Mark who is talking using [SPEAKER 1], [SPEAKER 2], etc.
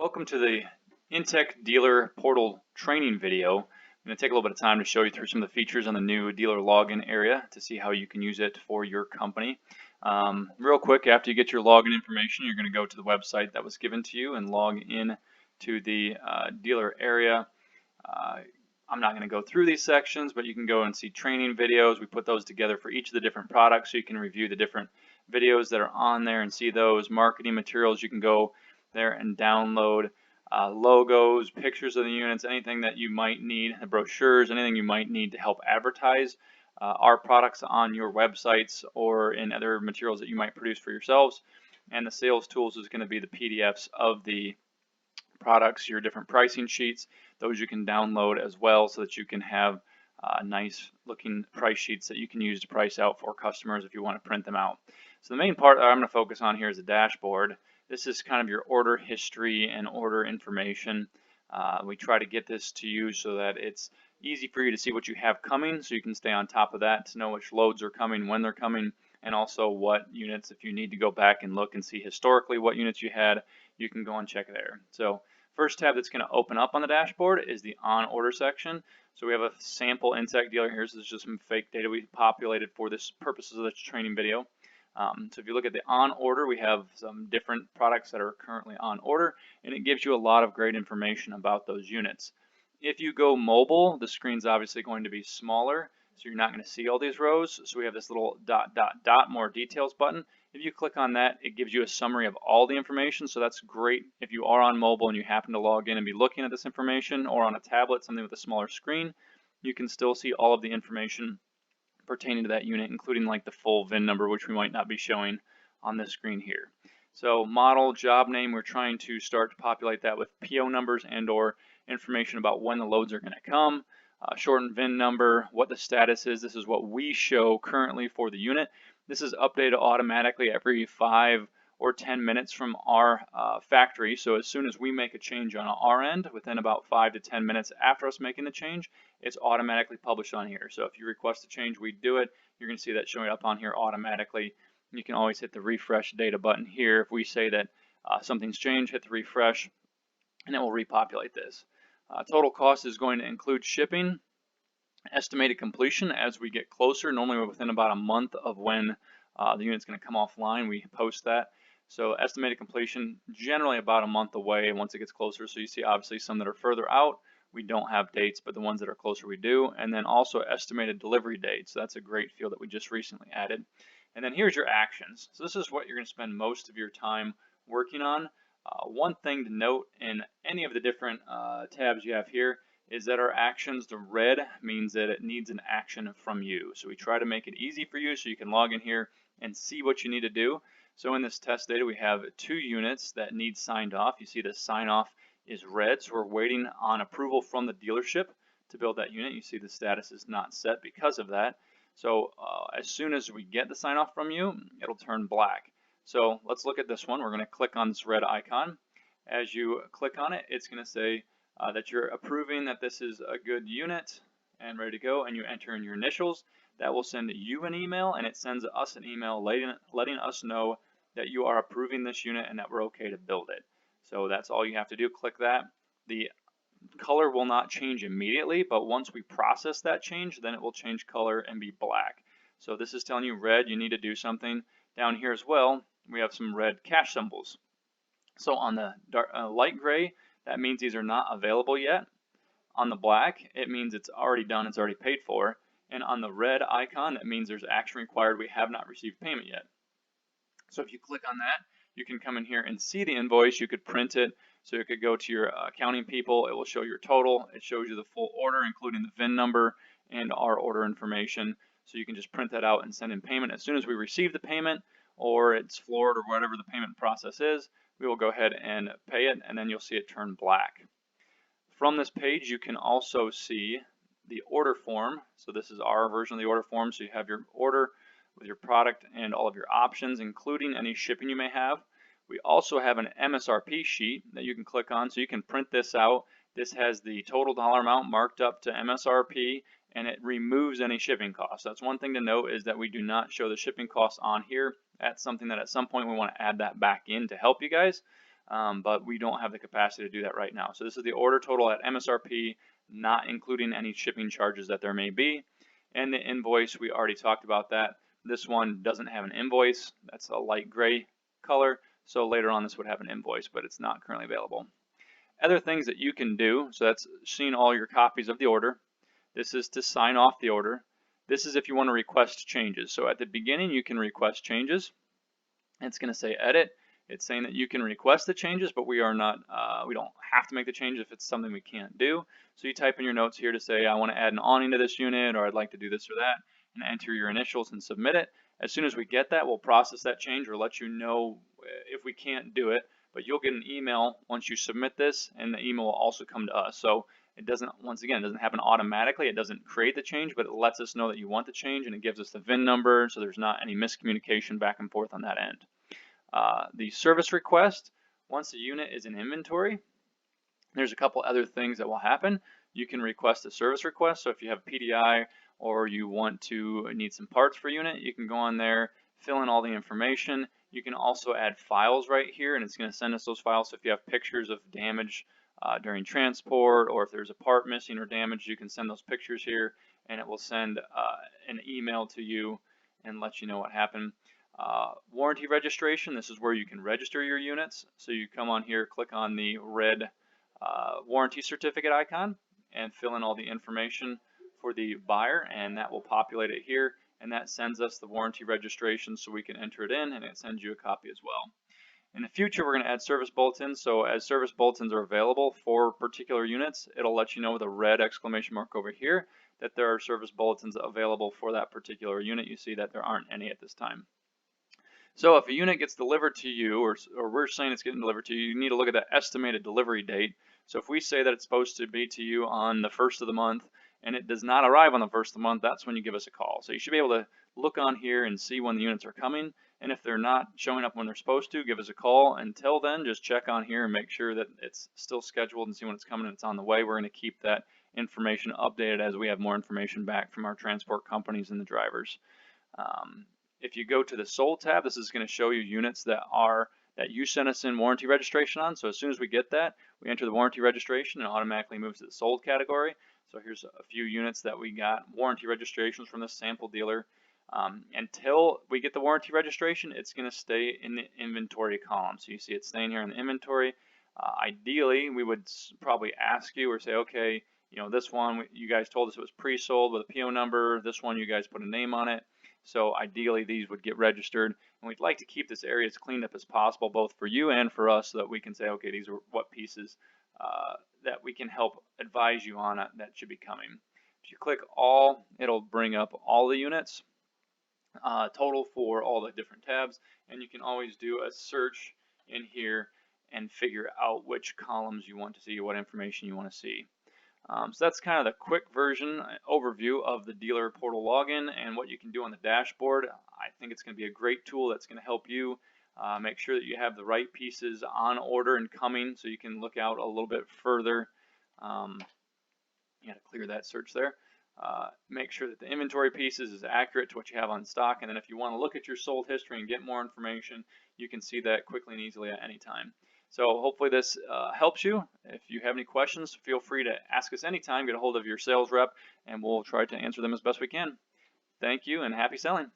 [SPEAKER 1] Welcome to the inTech Dealer Portal training video. I'm going to take a little bit of time to show you through some of the features on the new dealer login area to see how you can use it for your company. Real quick, after you get your login information, you're going to go to the website that was given to you and log in to the dealer area. I'm not going to go through these sections, but you can go and see training videos. We put those together for each of the different products so you can review the different videos that are on there and see those. Marketing materials, you can go there and download logos, pictures of the units, anything that you might need, the brochures, anything you might need to help advertise our products on your websites or in other materials that you might produce for yourselves. And the sales tools is going to be the PDFs of the products, your different pricing sheets. Those you can download as well so that you can have nice looking price sheets that you can use to price out for customers if you want to print them out. So the main part that I'm going to focus on here is the dashboard. This is kind of your order history and order information. We try to get this to you so that it's easy for you to see what you have coming, so you can stay on top of that, to know which loads are coming, when they're coming, and also what units, if you need to go back and look and see historically what units you had, you can go and check there. So first tab that's going to open up on the dashboard is the on order section. So we have a sample inTech dealer here. So this is just some fake data we populated for this purposes of this training video. So if you look at the on order, we have some different products that are currently on order, and it gives you a lot of great information about those units. If you go mobile, the screen's obviously going to be smaller, so you're not going to see all these rows. So we have this little ... more details button. If you click on that, it gives you a summary of all the information. So that's great if you are on mobile and you happen to log in and be looking at this information, or on a tablet, something with a smaller screen, you can still see all of the information pertaining to that unit, including like the full VIN number, which we might not be showing on this screen here. So model, job name, we're trying to start to populate that with PO numbers and or information about when the loads are going to come. Shortened VIN number, what the status is. This is what we show currently for the unit. This is updated automatically every 5 or 10 minutes from our factory. So as soon as we make a change on our end, within about 5 to 10 minutes after us making the change, it's automatically published on here. So if you request a change, we do it. You're going to see that showing up on here automatically. You can always hit the refresh data button here. If we say that something's changed, hit the refresh, and it will repopulate this. Total cost is going to include shipping. Estimated completion as we get closer, normally within about a month of when the unit's going to come offline, we post that. So estimated completion, generally about a month away once it gets closer. So you see obviously some that are further out, we don't have dates, but the ones that are closer we do. And then also estimated delivery dates. So that's a great field that we just recently added. And then here's your actions. So this is what you're going to spend most of your time working on. One thing to note in any of the different tabs you have here is that our actions, the red means that it needs an action from you. So we try to make it easy for you so you can log in here and see what you need to do. So in this test data, we have 2 units that need signed off. You see the sign off is red, so we're waiting on approval from the dealership to build that unit. You see the status is not set because of that. So as soon as we get the sign off from you, it'll turn black. So let's look at this one. We're going to click on this red icon. As you click on it, it's going to say that you're approving that this is a good unit and ready to go, and you enter in your initials. That will send you an email, and it sends us an email letting us know that you are approving this unit and that we're okay to build it. So that's all you have to do. Click that. The color will not change immediately, but once we process that change, then it will change color and be black. So this is telling you red, you need to do something. Down here as well, we have some red cash symbols. So on the light gray, that means these are not available yet. On the black, it means it's already done, it's already paid for. And on the red icon, that means there's action required, we have not received payment yet. So if you click on that, you can come in here and see the invoice. You could print it. So you could go to your accounting people. It will show your total. It shows you the full order, including the VIN number and our order information. So you can just print that out and send in payment. As soon as we receive the payment, or it's floored, or whatever the payment process is, we will go ahead and pay it, and then you'll see it turn black. From this page, you can also see the order form. So this is our version of the order form. So you have your order with your product and all of your options, including any shipping you may have. We also have an MSRP sheet that you can click on, so you can print this out. This has the total dollar amount marked up to MSRP, and it removes any shipping costs. That's one thing to note, is that we do not show the shipping costs on here. That's something that at some point we want to add that back in to help you guys. but we don't have the capacity to do that right now. So this is the order total at MSRP, not including any shipping charges that there may be. And the invoice, we already talked about that. This one doesn't have an invoice. That's a light gray color. So later on this would have an invoice, but it's not currently available. Other things that you can do, so that's seeing all your copies of the order. This is to sign off the order. This is if you want to request changes. So at the beginning you can request changes. It's going to say edit. It's saying that you can request the changes, but we don't have to make the change if it's something we can't do. So you type in your notes here to say, I want to add an awning to this unit, or I'd like to do this or that, and enter your initials and submit it. As soon as we get that, we'll process that change or let you know if we can't do it, but you'll get an email once you submit this, and the email will also come to us. So it doesn't, once again, it doesn't happen automatically. It doesn't create the change, but it lets us know that you want the change, and it gives us the VIN number, so there's not any miscommunication back and forth on that end. The service request, once the unit is in inventory, there's a couple other things that will happen. You can request a service request. So if you have PDI or you need some parts for a unit, you can go on there, fill in all the information. You can also add files right here, and it's going to send us those files. So if you have pictures of damage during transport, or if there's a part missing or damaged, you can send those pictures here, and it will send an email to you and let you know what happened. Warranty registration, this is where you can register your units. So you come on here, click on the red warranty certificate icon, and fill in all the information for the buyer, and that will populate it here, and that sends us the warranty registration so we can enter it in, and it sends you a copy as well. In the future, we're going to add service bulletins. So as service bulletins are available for particular units, it'll let you know with a red exclamation mark over here that there are service bulletins available for that particular unit. You see that there aren't any at this time. So if a unit gets delivered to you, or we're saying it's getting delivered to you, you need to look at the estimated delivery date. So if we say that it's supposed to be to you on the 1st of the month, and it does not arrive on the 1st of the month, that's when you give us a call. So you should be able to look on here and see when the units are coming, and if they're not showing up when they're supposed to, give us a call. Until then, just check on here and make sure that it's still scheduled and see when it's coming and it's on the way. We're going to keep that information updated as we have more information back from our transport companies and the drivers. If you go to the sold tab, this is going to show you units that you sent us in warranty registration on. So as soon as we get that, we enter the warranty registration and it automatically moves to the sold category. So here's a few units that we got warranty registrations from this sample dealer. Until we get the warranty registration, it's going to stay in the inventory column. So you see it staying here in the inventory. Ideally, we would probably ask you or say, okay, you know, this one, you guys told us it was pre-sold with a PO number. This one, you guys put a name on it. So ideally, these would get registered. And we'd like to keep this area as cleaned up as possible, both for you and for us, so that we can say, okay, these are what pieces that we can help advise you on that should be coming. If you click all, it'll bring up all the units, total for all the different tabs. And you can always do a search in here and figure out which columns you want to see, what information you want to see. So that's kind of the quick version overview of the dealer portal login and what you can do on the dashboard. I think it's going to be a great tool that's going to help you make sure that you have the right pieces on order and coming, so you can look out a little bit further. You got to clear that search there. Make sure that the inventory pieces is accurate to what you have on stock, and then if you want to look at your sold history and get more information, you can see that quickly and easily at any time. So hopefully this helps you. If you have any questions, feel free to ask us anytime. Get a hold of your sales rep, and we'll try to answer them as best we can. Thank you, and happy selling.